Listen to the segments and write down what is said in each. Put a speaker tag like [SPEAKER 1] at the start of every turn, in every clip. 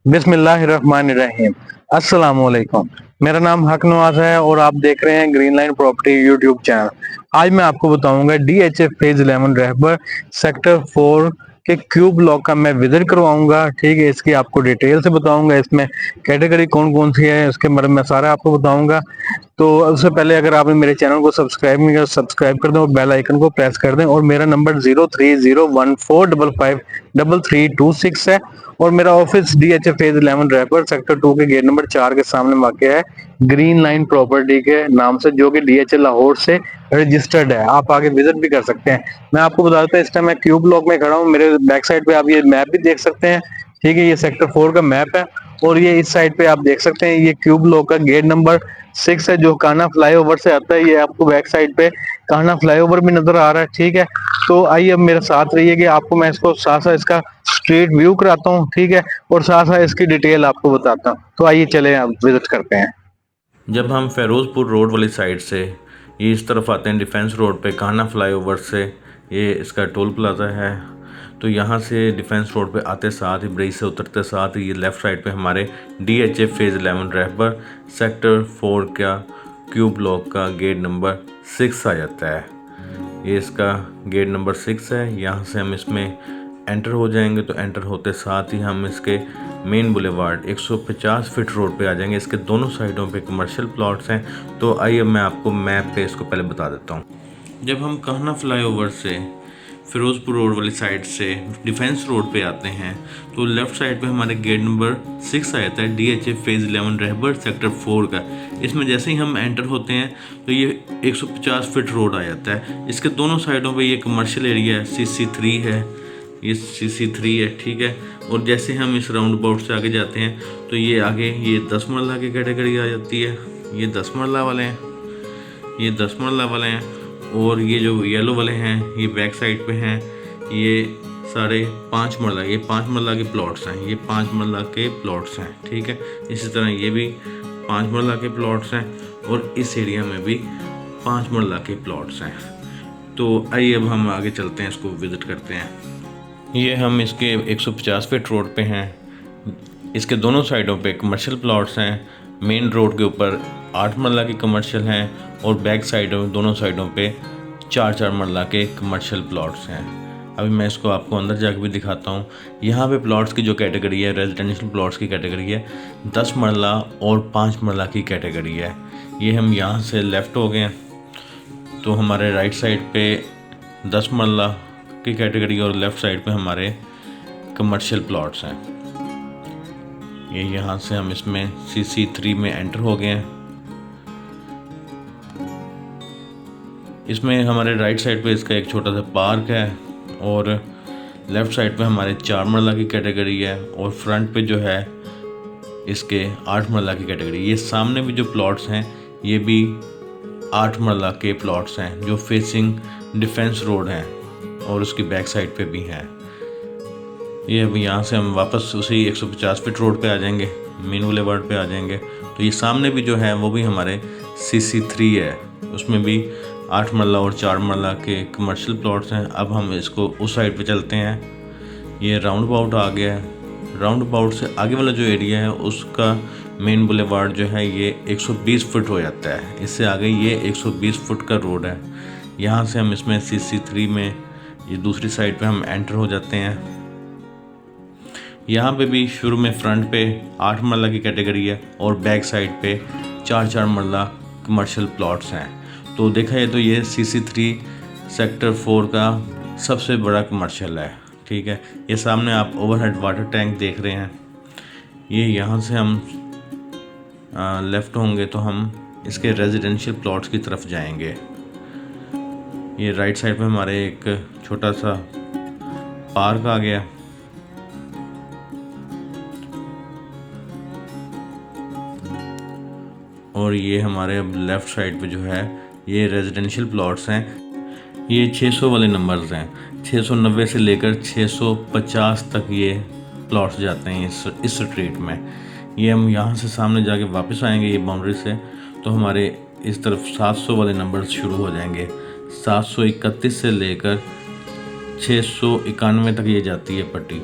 [SPEAKER 1] बिस्मिल्लाहिर्रहमानिर्रहीम। अस्सलामुअलैकुम। मेरा नाम हक नवाज है और आप देख रहे हैं green line property YouTube channel. आज मैं आपको बताऊंगा DHF फेज 11 रहबर सेक्टर 4 के क्यूब ब्लॉक का मैं विजिट करवाऊंगा। ठीक है, इसकी आपको डिटेल से बताऊंगा, इसमें कैटेगरी कौन कौन सी है उसके बारे में सारा आपको बताऊंगा। तो उससे पहले अगर आपने मेरे चैनल को सब्सक्राइब नहीं किया सब्सक्राइब कर दें और बेल आइकन को प्रेस कर दें। और मेरा नंबर 0301455332 है और मेरा ऑफिस DHF फेज 11 रैपर सेक्टर 2 के गेट नंबर 4 के सामने वाक़ है, ग्रीन लाइन प्रॉपर्टी के नाम से, जो कि DHL लाहौर से रजिस्टर्ड है। आप आगे विजिट भी कर सकते हैं। मैं आपको बता देता हूँ, इस टाइम मैं क्यूब ब्लॉक में खड़ा हूँ। मेरे बैक साइड पे आप ये मैप भी देख सकते हैं। ठीक है, ये सेक्टर 4 का मैप है और ये इस साइड पे आप देख सकते हैं, ये क्यूब ब्लॉक का गेट नंबर 6 है जो कान्हा फ्लाईओवर से आता है। ये आपको बैक साइड पे कान्हा फ्लाईओवर भी नजर आ रहा है। ठीक है, तो आइए अब मेरे साथ रहिए कि आपको मैं इसको साथ साथ इसका स्ट्रीट व्यू कराता हूँ। ठीक है, और साथ साथ इसकी डिटेल आपको बताता हूँ। तो आइए चले आप विजिट करते हैं।
[SPEAKER 2] जब हम फ़िरोज़पुर रोड वाली साइड से ये इस तरफ आते हैं, डिफेंस रोड पे कान्हा फ्लाईओवर से ये इसका टोल प्लाजा है। तो यहाँ से डिफेंस रोड पे आते साथ ही ब्रिज से उतरते साथ ही ये लेफ़्ट साइड पे हमारे DHF फेज़ 11 रहबर सेक्टर 4 का क्यूब ब्लॉक का गेट नंबर 6 आ जाता है। ये इसका गेट नंबर 6 है। यहाँ से हम इसमें एंटर हो जाएंगे तो एंटर होते साथ ही हम इसके मेन बुलेवार्ड 150 फीट रोड पे आ जाएंगे। इसके दोनों साइडों पे कमर्शियल प्लॉट्स हैं। तो आइए मैं आपको मैप पे इसको पहले बता देता हूँ। जब हम कान्हा फ्लाईओवर से फ़िरोज़पुर रोड वाली साइड से डिफेंस रोड पे आते हैं तो लेफ़्ट साइड पे हमारे गेट नंबर 6 आ जाता है DHF फेज़ 11 रहबर सेक्टर 4 का। इसमें जैसे ही हम एंटर होते हैं तो ये 150 फीट रोड आ जाता है। इसके दोनों साइडों पे ये कमर्शियल एरिया है, CC3 है, ये CC3 है। ठीक है, और जैसे हम इस राउंड अबाउट से आगे जाते हैं तो ये आगे ये 10 मरला की कैटेगरी आ जाती है। ये 10 मरला वाले हैं, ये 10 मरला वाले हैं। और ये जो येलो वाले हैं ये बैक साइड पे हैं, ये साढ़े 5 मरला, ये 5 मरला के प्लॉट्स हैं, ये 5 मरला के प्लॉट्स हैं। ठीक है, इसी तरह ये भी 5 मरला के प्लॉट्स हैं और इस एरिया में भी 5 मरला के प्लॉट्स हैं। तो आइए अब हम आगे चलते हैं, इसको विज़िट करते हैं। ये हम इसके 150 फीट रोड पे हैं। इसके दोनों साइडों पे कमर्शियल प्लॉट्स हैं। मेन रोड के ऊपर 8 मरला की कमर्शियल हैं और बैक साइडों दोनों साइडों पे 4-4 मरला के कमर्शियल प्लॉट्स हैं। अभी मैं इसको आपको अंदर जाकर भी दिखाता हूँ। यहाँ पे प्लॉट्स की जो कैटेगरी है, रेजिडेंशियल प्लॉट्स की कैटेगरी है, 10 मरला और 5 मरला की कैटेगरी है। ये हम यहाँ से लेफ़्ट हो गए तो हमारे राइट साइड पे 10 मरला की कैटेगरी और लेफ़्ट साइड पे हमारे कमर्शियल प्लॉट्स हैं। ये यहाँ से हम इसमें CC3 में एंटर हो गए हैं। इसमें हमारे राइट साइड पे इसका एक छोटा सा पार्क है और लेफ़्ट साइड पे हमारे 4 मरला की कैटेगरी है और फ्रंट पे जो है इसके 8 मरला की कैटेगरी। ये सामने भी जो प्लॉट्स हैं ये भी 8 मरला के प्लॉट्स हैं जो फेसिंग डिफेंस रोड हैं और उसकी बैक साइड पे भी हैं। ये अभी यहाँ से हम वापस उसी 150 फीट रोड पे आ जाएंगे, मेन बुलेवार्ड पे आ जाएंगे। तो ये सामने भी जो है वो भी हमारे CC3 है, उसमें भी 8 मरला और 4 मरला के कमर्शियल प्लॉट्स हैं। अब हम इसको उस साइड पे चलते हैं। ये राउंड अबाउट आ गया है। राउंड अबाउट से आगे वाला जो एरिया है उसका मेन बुलेवार्ड जो है ये 120 फुट हो जाता है। इससे आगे ये 120 फुट का रोड है। यहाँ से हम इसमें CC3 में ये दूसरी साइड पे हम एंटर हो जाते हैं। यहाँ पे भी शुरू में फ्रंट पे 8 मरला की कैटेगरी है और बैक साइड पे 4-4 मरला कमर्शियल प्लॉट्स हैं। तो देखा जाए तो ये CC3 सेक्टर 4 का सबसे बड़ा कमर्शियल है। ठीक है, ये सामने आप ओवरहेड वाटर टैंक देख रहे हैं। ये यहाँ से हम लेफ़्ट होंगे तो हम इसके रेजिडेंशियल प्लॉट्स की तरफ जाएंगे। ये राइट साइड पे हमारे एक छोटा सा पार्क आ गया और ये हमारे अब लेफ़्ट साइड पे जो है ये रेजिडेंशियल प्लॉट्स हैं। ये 600 वाले नंबर्स हैं, 690 से लेकर 650 तक ये प्लॉट्स जाते हैं इस स्ट्रीट में। ये हम यहाँ से सामने जाके वापस आएंगे ये बाउंड्री से तो हमारे इस तरफ 700 वाले नंबर्स शुरू हो जाएंगे। 731 से लेकर 691 तक ये जाती है पट्टी।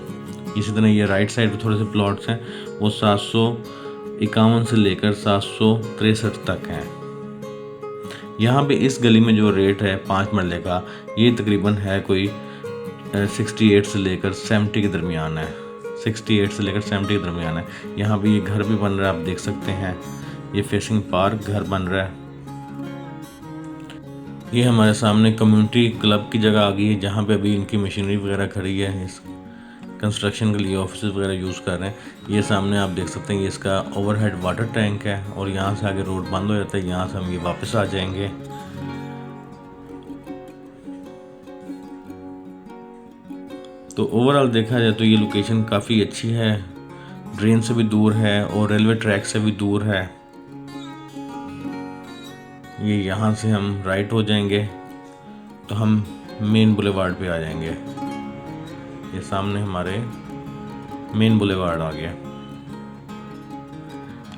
[SPEAKER 2] इसी तरह ये राइट साइड पे थोड़े से प्लॉट्स हैं, वो 751 से लेकर 763 तक हैं। यहाँ पे इस गली में जो रेट है 5 मरले का, ये तकरीबन है कोई 68 से लेकर 70 के दरमियान है। 68 से लेकर 70 के दरमियान है। यहाँ पे ये घर भी बन रहा है, आप देख सकते हैं, ये फेसिंग पार्क घर बन रहा है। ये हमारे सामने कम्युनिटी क्लब की जगह आ गई है, जहाँ पे अभी इनकी मशीनरी वगैरह खड़ी है, इस कंस्ट्रक्शन के लिए ऑफिस वगैरह यूज़ कर रहे हैं। ये सामने आप देख सकते हैं, ये इसका ओवरहेड वाटर टैंक है और यहाँ से आगे रोड बंद हो जाता है, यहाँ से हम ये वापस आ जाएंगे। तो ओवरऑल देखा जाए तो ये लोकेशन काफ़ी अच्छी है, ड्रेन से भी दूर है और रेलवे ट्रैक से भी दूर है। ये यहाँ से हम राइट हो जाएंगे तो हम मेन बुलेवार्ड पे आ जाएंगे। ये सामने हमारे मेन बुलेवार्ड आ गया।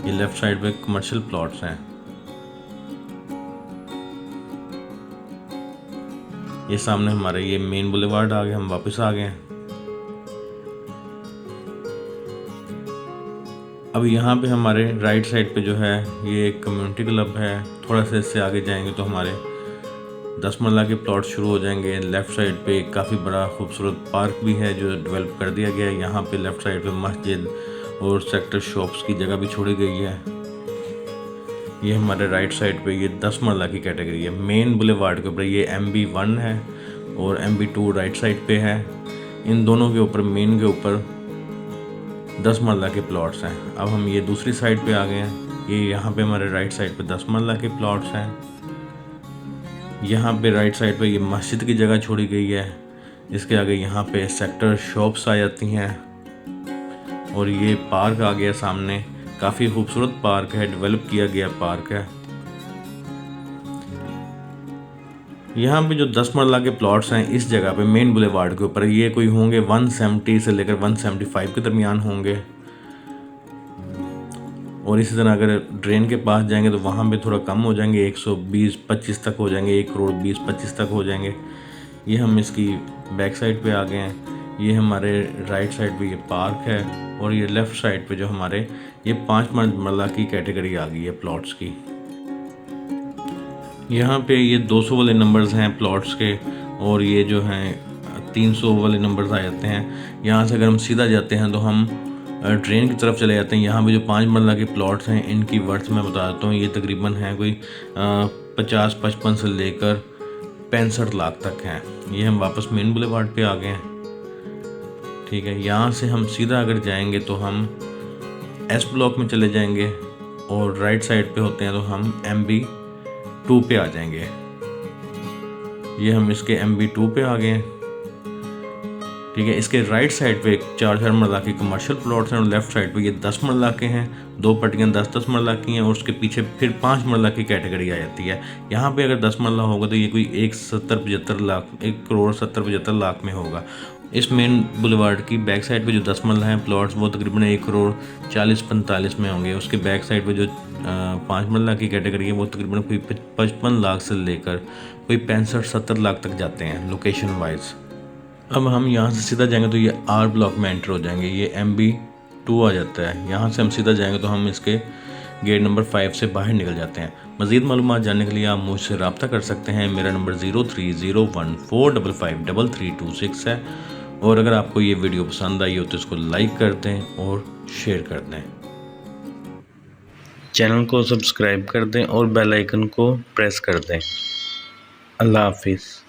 [SPEAKER 2] ये लेफ्ट साइड पे कमर्शियल प्लॉट्स हैं। ये सामने हमारे ये मेन बुलेवार्ड आ गया, हम वापस आ गए। अब यहाँ पे हमारे राइट साइड पे जो है ये एक कम्युनिटी क्लब है। थोड़ा सा इससे आगे जाएंगे तो हमारे 10 मरला के प्लॉट शुरू हो जाएंगे। लेफ़्ट साइड पे काफ़ी बड़ा खूबसूरत पार्क भी है जो डेवलप कर दिया गया है। यहाँ पे लेफ़्ट साइड पे मस्जिद और सेक्टर शॉप्स की जगह भी छोड़ी गई है। ये हमारे राइट साइड पे ये 10 मरला की कैटेगरी है। मेन बुलेवार्ड के ऊपर ये MB1 है और MB2 राइट साइड पे है। इन दोनों के ऊपर, मेन के ऊपर 10 मरला के प्लॉट्स हैं। अब हम ये दूसरी साइड पे आ गए हैं। ये यहाँ पे हमारे राइट साइड पे 10 मरला के प्लॉट्स हैं। यहाँ पे राइट साइड पे ये मस्जिद की जगह छोड़ी गई है। इसके आगे यहाँ पे सेक्टर शॉप्स आ जाती हैं और ये पार्क आ गया सामने। काफ़ी खूबसूरत पार्क है, डेवलप किया गया पार्क है। यहाँ पे जो 10 मरला के प्लॉट्स हैं इस जगह पे मेन बुलेवार्ड के ऊपर, ये कोई होंगे 170 से लेकर 175 के दरमियान होंगे। और इसी तरह अगर ड्रेन के पास जाएंगे तो वहाँ पे थोड़ा कम हो जाएंगे, 120-25 तक हो जाएंगे, 1,20,25 तक हो जाएंगे। ये हम इसकी बैक साइड पे आ गए हैं। ये हमारे राइट साइड पे ये पार्क है और ये लेफ़्ट साइड पे जो हमारे ये 5 मरला की कैटेगरी आ गई है प्लॉट्स की। यहाँ पे ये 200 वाले नंबर्स हैं प्लॉट्स के और ये जो हैं 300 वाले नंबर्स आ जाते हैं। यहाँ से अगर हम सीधा जाते हैं तो हम ट्रेन की तरफ चले जाते हैं। यहाँ पे जो 5 मरला के प्लॉट्स हैं इनकी वर्थ मैं बता देता हूँ। ये तकरीबन है कोई 50-55 से लेकर 65 लाख तक हैं। ये हम वापस मेन बुलेवार्ड पे आ गए हैं। ठीक है, यहाँ से हम सीधा अगर जाएंगे तो हम S ब्लॉक में चले जाएंगे और राइट साइड पे होते हैं तो हम MB2 पे आ जाएंगे। ये हम इसके MB2 पे आ गए हैं। ठीक है, इसके राइट साइड पे 4 मरला के कमर्शियल प्लॉट्स हैं और लेफ़्ट साइड पे ये 10 मरला के हैं। 2 पट्टियाँ 10-10 मरला की हैं और उसके पीछे फिर 5 मरला की कैटेगरी आ जाती है। यहाँ पे अगर 10 मरला होगा तो ये कोई 1,70-75 लाख, 1,70-75 लाख में होगा। इस मेन बुलेवार्ड की बैक साइड पे जो 10 मरला हैं प्लॉट्स वो तकरीबन 1,40,45 में होंगे। उसके बैक साइड पे जो 5 मरला की कैटेगरी है वो तकरीबन कोई 55 लाख से लेकर कोई 65-70 लाख तक जाते हैं लोकेशन वाइज। अब हम यहाँ से सीधा जाएंगे तो ये R ब्लॉक में एंटर हो जाएंगे। ये MB2 आ जाता है। यहाँ से हम सीधा जाएंगे तो हम इसके गेट नंबर 5 से बाहर निकल जाते हैं। मज़ीद मालूमात जानने के लिए आप मुझसे रब्ता कर सकते हैं। मेरा नंबर 0301455326 है। और अगर आपको ये वीडियो पसंद आई हो तो इसको लाइक कर दें और शेयर कर दें। चैनल को सब्सक्राइब कर दें और बेल आइकन को प्रेस कर दें। अल्लाह हाफिज़।